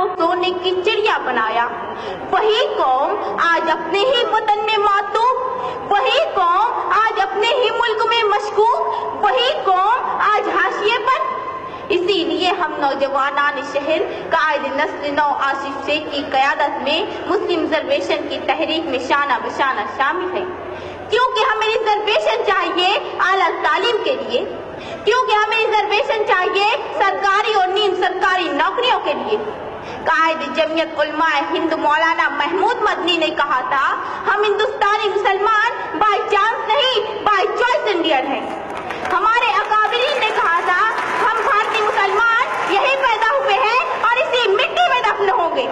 को सोने की चिड़िया बनाया। वही कौम आज अपने ही वतन में मातूम, वही कौम आज अपने ही मुल्क में मशकूक, वही कौम आज हाशिए पर। इसीलिए हम नौजवानान शहर कायद नस्ल नौ आसिफ शेख की क़यादत में मुस्लिम रिजर्वेशन की तहरीक में शाना बशाना शामिल है। क्योंकि हमें रिजर्वेशन चाहिए आला तालीम के लिए, क्योंकि हमें रिजर्वेशन चाहिए सरकारी और नीम सरकारी नौकरियों के लिए। कायद जमीयत उलमाए हिंद मौलाना महमूद मदनी ने कहा था, हम हिंदुस्तानी मुसलमान बाय चांस नहीं बाय चॉइस इंडियन हैं। हमारे अकाबिरीन ने कहा था, हम भारतीय मुसलमान यही पैदा हुए हैं और इसी मिट्टी में दफन होंगे।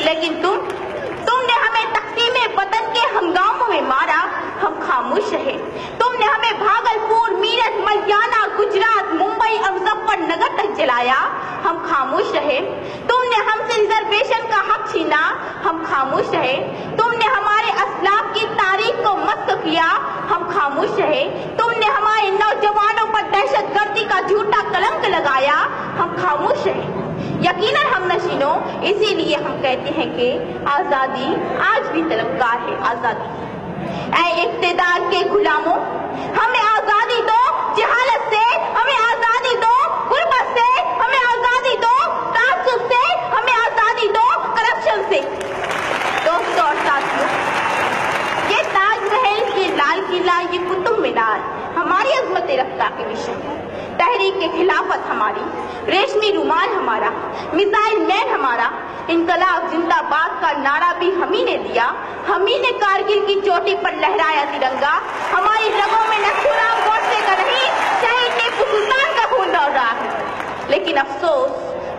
लेकिन तुमने हमें तकसीमे वतन के हंगामों में मारा, हम खामोश रहे। तुमने हमें भागलपुर, मीरठ, मलियाना, गुजरात, मुंबई और मुजफ्फरनगर तक जलाया, हम खामोश रहे। तुमने हमसे रिजर्वेशन का हक छीना, हम खामोश रहे। तुमने हमारे असलाफ की तारीख को मस्क किया, हम खामोश रहे। तुमने हमारे नौजवानों पर दहशतगर्दी का झूठा कलंक लगाया, हम खामोश रहे। यकीनन हम नशीनों, इसीलिए हम कहते हैं कि आजादी आज भी तलबगार है। आजादी ऐ इक़्तिदार के गुलामों, हमें आजादी दो जहालत से, हमें आजादी दो गुर्बत से, हमें आजादी दो तासुब से, हमें आजादी दो करप्शन से। दोस्तों और साथियों, ये ताजमहल, ये लाल किला, ये कुतुब मीनार हमारी अजमत रफ्ता के विषय है। तहरीक के खिलाफत हमारी, रेशमी रुमाल हमारा, मिसाइल मैन हमारा, इनकलाब जिंदाबाद का नारा भी हम ही ने दिया। हम ही ने कारगिल की चोटी पर लहराया तिरंगा। हमारी रगों में न खुराम गोडसे का नहीं, शहीद टीपू सुल्तान का खून दौड़ रहा है। लेकिन अफसोस,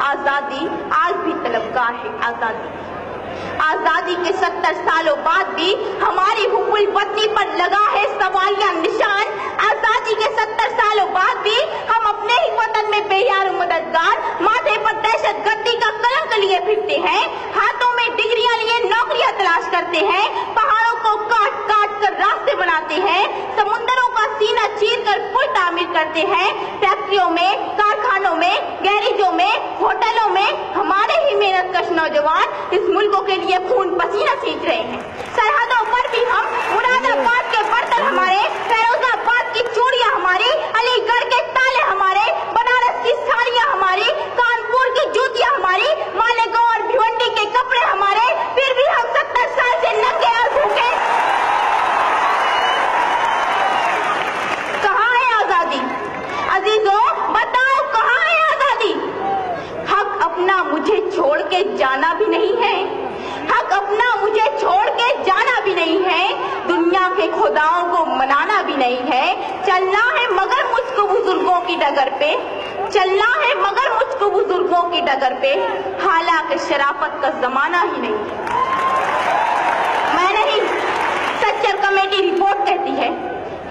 आजादी आज भी तलबगार है। आजादी के 70 सालों बाद भी हमारी हुब्बुल वतनी पर लगा है सवालिया निशान। आजादी के 70 सालों बाद भी हम अपने ही वतन में बेयार मददगार, माथे पर दहशतगर्दी का कलंक लिए फिरते हैं, हाथों में डिग्रियां लिए नौकरियां तलाश करते हैं, पहाड़ों को काट काट कर रास्ते बनाते हैं, समुद्रों का सीना चीर कर पुल तामीर करते हैं, फैक्ट्रियों में, कारखानों में, गैरेजों में, होटलों में हमारे ही मेहनतकश नौजवान इस मुल्कों के लिए खून पसीना सींच रहे हैं। सरहदों पर भी हम, मुरादाबाद के बर्तन हमारे, फैरोजाबाद की चूड़ियां हमारी, अलीगढ़ के ताले हमारे, बनारस की साड़ियां हमारी, कानपुर की जूतियां हमारी, मालेगांव और भिवंडी के कपड़े हमारे, फिर भी हम 70 साल से नंगे और भूखे। कहाँ है आजादी? अजीजों बताओ, कहाँ है आजादी? हक अपना मुझे छोड़ के जाना भी नहीं है, हक अपना मुझे छोड़ के जाना भी नहीं है, दुनिया के खुदाओं को मनाना भी नहीं है। चलना है मगर मुझको बुजुर्गों की डगर पे, चलना है मगर मुझको बुजुर्गों की डगर पे, हालांकि शराफत का जमाना ही नहीं है। मैं नहीं, सच्चर कमेटी रिपोर्ट कहती है,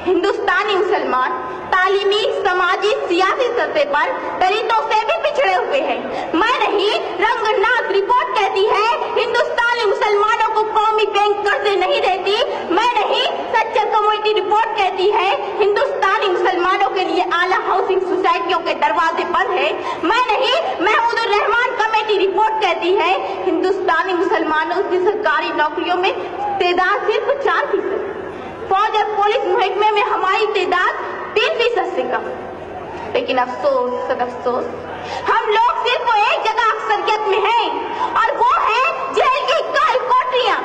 हिंदुस्तानी मुसलमान तालीमी, समाजी, सियासी सतह पर दलितों से भी पिछड़े हुए हैं। मैं नहीं, रंगनाथ रिपोर्ट कहती है, हिंदुस्तानी मुसलमानों को कौमी बैंक कर्जे नहीं देती। मैं नहीं, सच्चर कमेटी रिपोर्ट कहती है, हिंदुस्तानी मुसलमानों के लिए आला हाउसिंग सोसाइटियों के दरवाजे बंद है। मैं नहीं, महमूदुर रहमान कमेटी रिपोर्ट कहती है, हिंदुस्तानी मुसलमानों की सरकारी नौकरियों में तादाद सिर्फ 4%, फौज और पुलिस महकमे में हमारी तादाद 3% से कम। लेकिन अफसोस, सदअफसोस, हम लोग सिर्फ एक जगह अक्सरियत में हैं और वो है जेल की काल कोठरियां।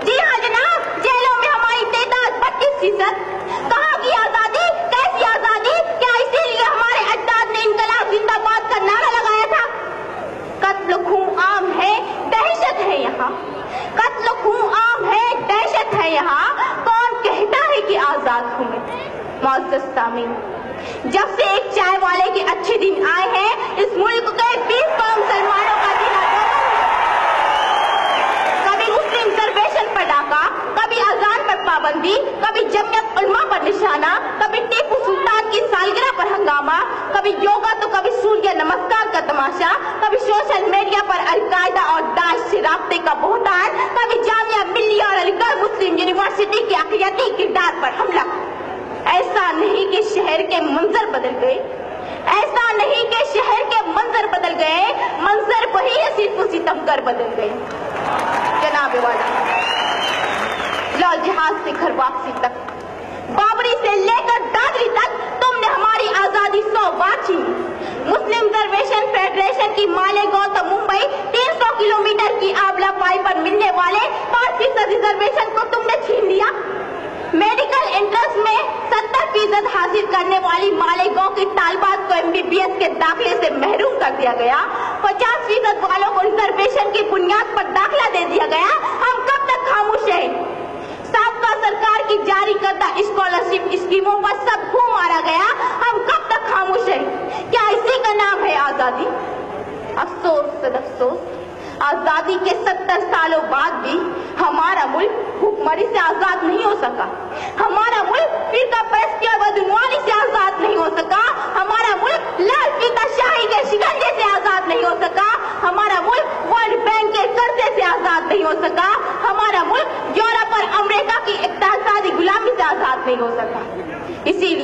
जी हाँ जनाब, जेलों में हमारी तादाद 32%। कहाँ की आजादी? कैसी आजादी? क्या इसीलिए हमारे अजदाद ने इनकलाब जिंदाबाद का नारा लगाया था? कत्ल खून आम है, दहशत है यहाँ, कत्ल खून आम है, दहशत है यहाँ। कौन कहता है कि आजाद हूँ मैं? मुअज़्ज़ज़ सामीन, जब से एक चाय वाले के अच्छे दिन आए हैं, इस मुल्क के 20 करोड़ मुसलमानों का दिन कभी मुस्लिम रिजर्वेशन पर डाका, कभी अजान पर पाबंदी, कभी जमीयत उलमा पर निशाना, कभी टीपू सुल्तान की सालगिरह पर हंगामा, कभी योगा तो कभी सूर्य नमस्कार का तमाशा, कभी सोशल मीडिया पर अलकायदा और दाइश से राब्ते का बोहतान, कभी जामिया मिल्लिया और अलीगढ़ मुस्लिम यूनिवर्सिटी के अक़लियती किरदार पर हमला। ऐसा नहीं कि शहर के मंजर बदल गए, ایسا نہیں کہ شہر کے منظر بدل گئے، منظر وہی اسیر و ستم گر بدل گئے۔ جناب والا، لال جہاز سے گھر واپسی تک، بابری سے لے کر دادری تک تم نے ہماری آزادی 100 بار چھینی۔ مسلم ریزرویشن فیڈریشن کی مالیگاؤں تو ممبئی 300 کلومیٹر کی آبلا پائی پر ملنے والے 5% ریزرویشن کو تم نے چھین لیا۔ میڈیکل انٹرنس میں 70% حاصل کرنے والی مالیگاؤں کی طالبات کو MBBS کے داخلے سے محروم کر دیا گیا۔ 50% والوں کو ریزرویشن کی بنیاد پر داخلہ دے دیا گیا۔ ہم کب تک خاموش رہیں؟ سابقہ سرکار کی جاری کردہ اسکالرشپ اسکیموں پر سب کو مارا گیا۔ ہم کب تک خاموش رہیں؟ کیا اسی کا نام ہے آزادی؟ افسوس صد افسوس، آزادی کے 70 سالوں بعد بھی ہمارا ملک حکمرانی سے آزاد نہیں ہو سکا۔ ہمارا ملک فرقہ پرستی اور بدعنوانی سے آزاد نہیں ہو سکا۔ ہمارا ملک لال فیتا شاہی کے شکنجے سے آزاد نہیں ہو سکا۔ ہمارا ملک ورلڈ بینک کے قرضے سے آزاد نہیں ہو سکا۔ ہمارا ملک یورپ اور امریکہ کی اقتصادی غلامی سے آزاد نہیں ہو سکا۔ اسی لیے